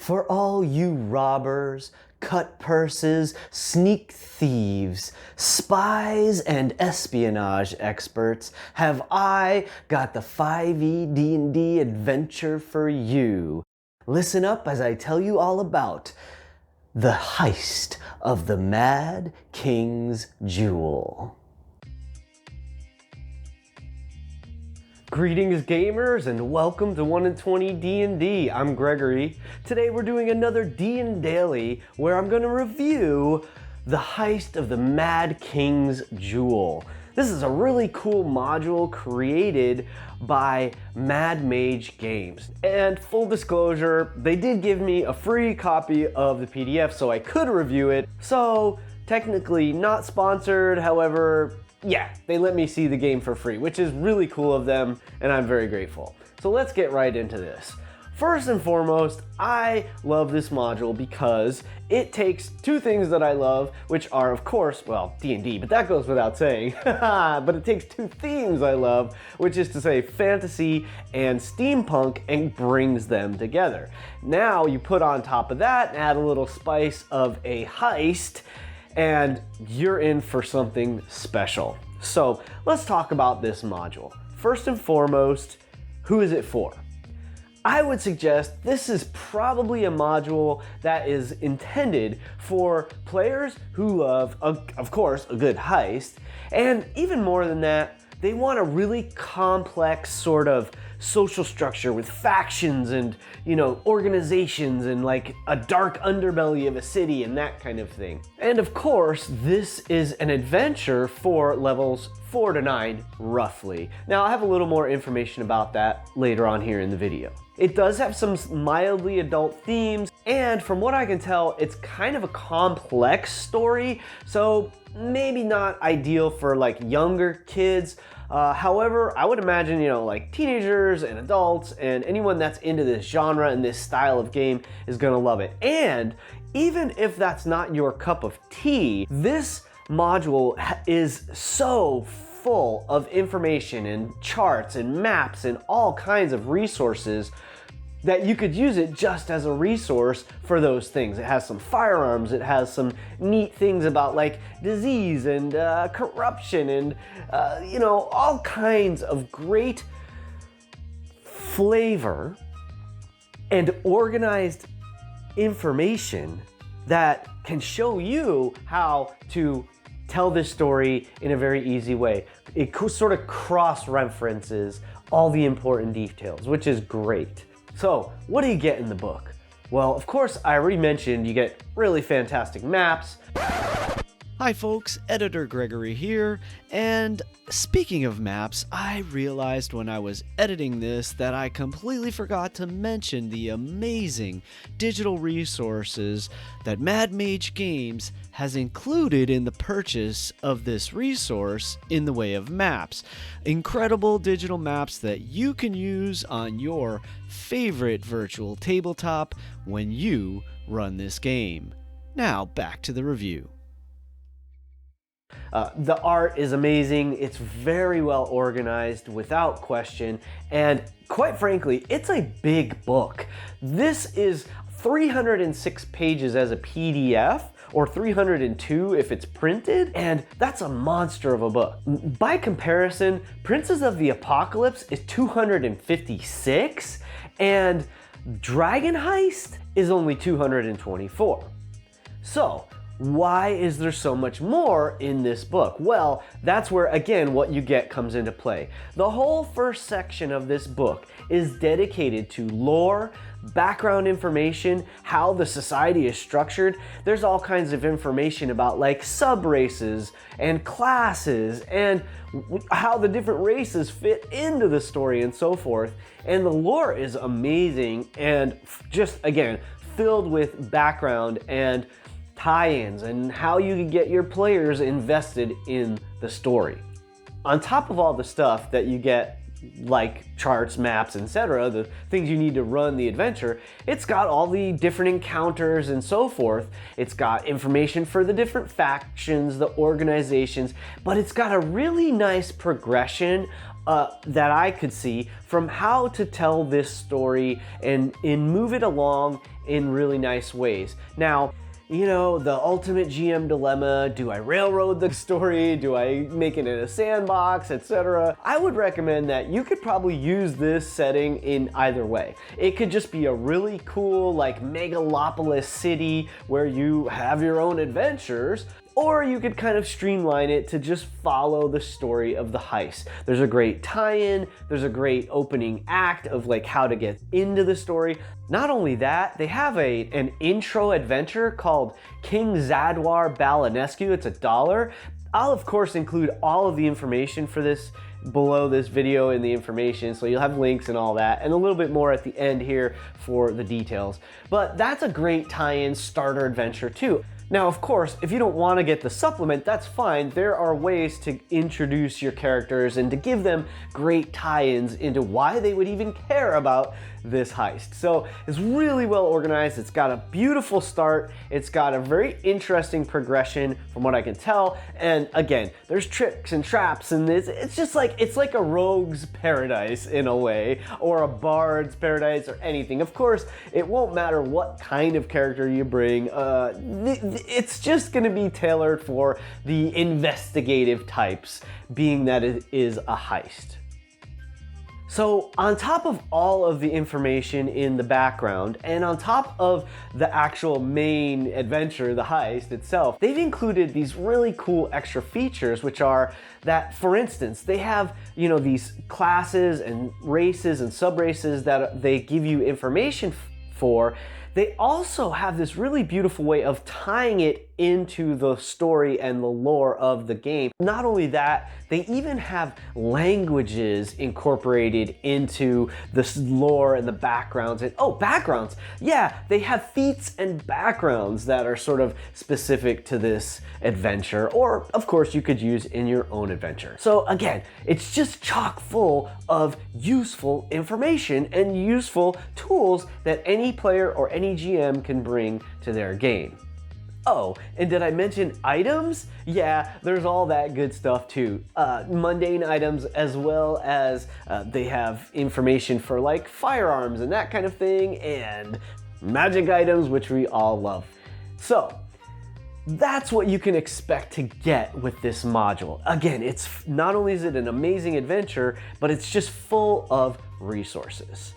For all you robbers, cut purses, sneak thieves, spies, and espionage experts, have I got the 5e D&D adventure for you. Listen up as I tell you all about the heist of the Mad King's Jewel. Greetings gamers and welcome to 1 in 20 D&D. I'm Gregory. Today we're doing another DnDaily where I'm going to review the heist of the Mad King's Jewel. This is a really cool module created by Mad Mage Games. And full disclosure, they did give me a free copy of the PDF so I could review it. So technically not sponsored, however, yeah, they let me see the game for free, which is really cool of them, and I'm very grateful. So let's get right into this. First and foremost, I love this module because it takes two things that I love, which are, of course, well, D&D, but that goes without saying. But it takes two themes I love, which is to say fantasy and steampunk, and brings them together. Now you put on top of that, add a little spice of a heist, and you're in for something special. So let's talk about this module. First and foremost, who is it for? I would suggest this is probably a module that is intended for players who love, of course, a good heist, and even more than that, they want a really complex sort of social structure with factions and, organizations and like a dark underbelly of a city and that kind of thing. And of course, this is an adventure for levels 4 to 9, roughly. Now, I have a little more information about that later on here in the video. It does have some mildly adult themes, and from what I can tell, it's kind of a complex story, so maybe not ideal for like younger kids. However, I would imagine, like teenagers and adults and anyone that's into this genre and this style of game is gonna love it. And even if that's not your cup of tea, this module is so full of information and charts and maps and all kinds of resources that you could use it just as a resource for those things. It has some firearms, it has some neat things about like disease and corruption and all kinds of great flavor and organized information that can show you how to tell this story in a very easy way. It sort of cross-references all the important details, which is great. So, what do you get in the book? Well, of course, I already mentioned you get really fantastic maps. Hi folks, Editor Gregory here, and speaking of maps, I realized when I was editing this that I completely forgot to mention the amazing digital resources that Mad Mage Games has included in the purchase of this resource in the way of maps. Incredible digital maps that you can use on your favorite virtual tabletop when you run this game. Now back to the review. The art is amazing, it's very well organized without question, and quite frankly, it's a big book. This is 306 pages as a PDF, or 302 if it's printed, and that's a monster of a book. By comparison, Princes of the Apocalypse is 256, and Dragon Heist is only 224. So, why is there so much more in this book? Well, that's where, again, what you get comes into play. The whole first section of this book is dedicated to lore, background information, how the society is structured. There's all kinds of information about like sub-races and classes and how the different races fit into the story and so forth. And the lore is amazing and just, again, filled with background and tie-ins and how you can get your players invested in the story. On top of all the stuff that you get, like charts, maps, etc., the things you need to run the adventure, it's got all the different encounters and so forth. It's got information for the different factions, the organizations, but it's got a really nice progression that I could see from how to tell this story and move it along in really nice ways. Now, you know, the ultimate GM dilemma, do I railroad the story? Do I make it in a sandbox, etc.? I would recommend that you could probably use this setting in either way. It could just be a really cool, like, megalopolis city where you have your own adventures, or you could kind of streamline it to just follow the story of the heist. There's a great tie-in, there's a great opening act of like how to get into the story. Not only that, they have an intro adventure called King Zadwer Balanescu. It's $1. I'll of course include all of the information for this below this video in the information, so you'll have links and all that, and a little bit more at the end here for the details. But that's a great tie-in starter adventure too. Now, of course, if you don't want to get the supplement, that's fine. There are ways to introduce your characters and to give them great tie-ins into why they would even care about this heist. So it's really well organized. It's got a beautiful start. It's got a very interesting progression from what I can tell. And again, there's tricks and traps, and it's just like, it's like a rogue's paradise in a way, or a bard's paradise, or anything. Of course, it won't matter what kind of character you bring. It's just gonna be tailored for the investigative types, being that it is a heist. So on top of all of the information in the background, and on top of the actual main adventure, the heist itself, they've included these really cool extra features, which are that, for instance, they have, you know, these classes and races and sub-races that they give you information for. They also have this really beautiful way of tying it into the story and the lore of the game. Not only that, they even have languages incorporated into this lore and the backgrounds. And oh, backgrounds! Yeah, they have feats and backgrounds that are sort of specific to this adventure, or of course you could use in your own adventure. So again, it's just chock full of useful information and useful tools that any player or any GM can bring to their game. Oh, and did I mention items? Yeah, there's all that good stuff too. Mundane items, as well as they have information for like firearms and that kind of thing, and magic items, which we all love. So that's what you can expect to get with this module. Again, it's not only is it an amazing adventure, but it's just full of resources.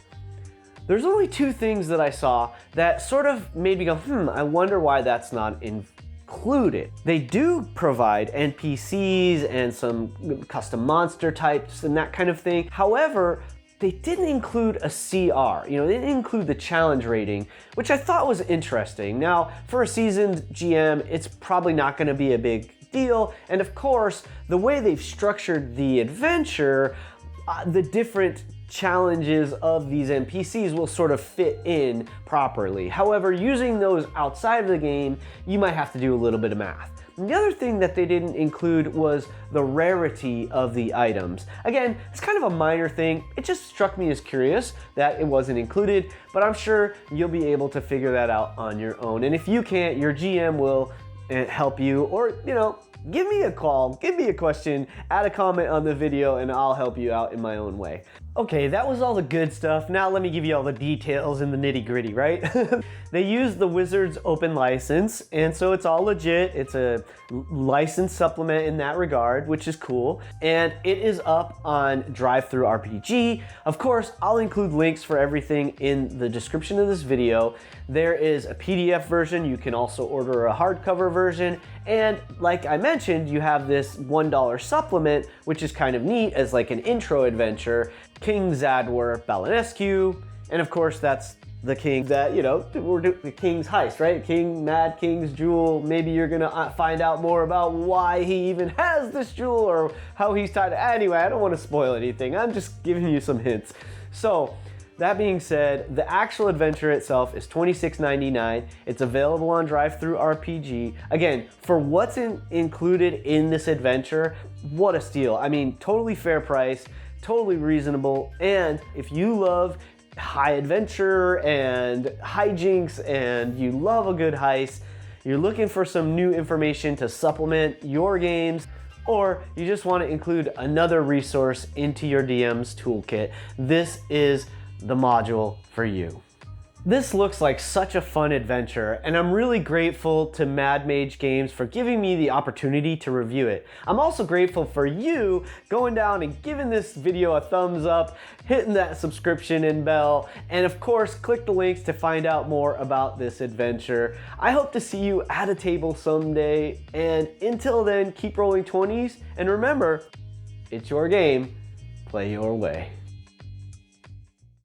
There's only two things that I saw that sort of made me go, I wonder why that's not included. They do provide NPCs and some custom monster types and that kind of thing. However, they didn't include a CR. You know, they didn't include the challenge rating, which I thought was interesting. Now, for a seasoned GM, it's probably not gonna be a big deal. And of course, the way they've structured the adventure, the different challenges of these NPCs will sort of fit in properly. However, using those outside of the game, you might have to do a little bit of math. And the other thing that they didn't include was the rarity of the items. Again, it's kind of a minor thing. It just struck me as curious that it wasn't included, but I'm sure you'll be able to figure that out on your own. And if you can't, your GM will help you, or, you know, give me a call, give me a question, add a comment on the video, and I'll help you out in my own way. Okay, that was all the good stuff. Now let me give you all the details and the nitty-gritty, right? They use the Wizards open license, and so it's all legit. It's a license supplement in that regard, which is cool. And it is up on ttrpg. Of course, I'll include links for everything in the description of this video. There is a PDF version. You can also order a hardcover version. And like I mentioned, you have this $1 supplement, which is kind of neat as like an intro adventure. King Zadwer Balanescu, and of course that's the king that, you know, we're doing the king's heist, right? Mad King's jewel. Maybe you're gonna find out more about why he even has this jewel or how he's tied. Anyway, I don't want to spoil anything. I'm just giving you some hints. So that being said, the actual adventure itself is $26.99. It's available on ttrpg. Again, for what's included in this adventure, what a steal. I mean, totally fair price, totally reasonable. And if you love high adventure and hijinks and you love a good heist, you're looking for some new information to supplement your games, or you just want to include another resource into your DM's toolkit, this is the module for you. This looks like such a fun adventure, and I'm really grateful to Mad Mage Games for giving me the opportunity to review it. I'm also grateful for you going down and giving this video a thumbs up, hitting that subscription and bell, and of course, click the links to find out more about this adventure. I hope to see you at a table someday, and until then, keep rolling 20s, and remember, it's your game, play your way.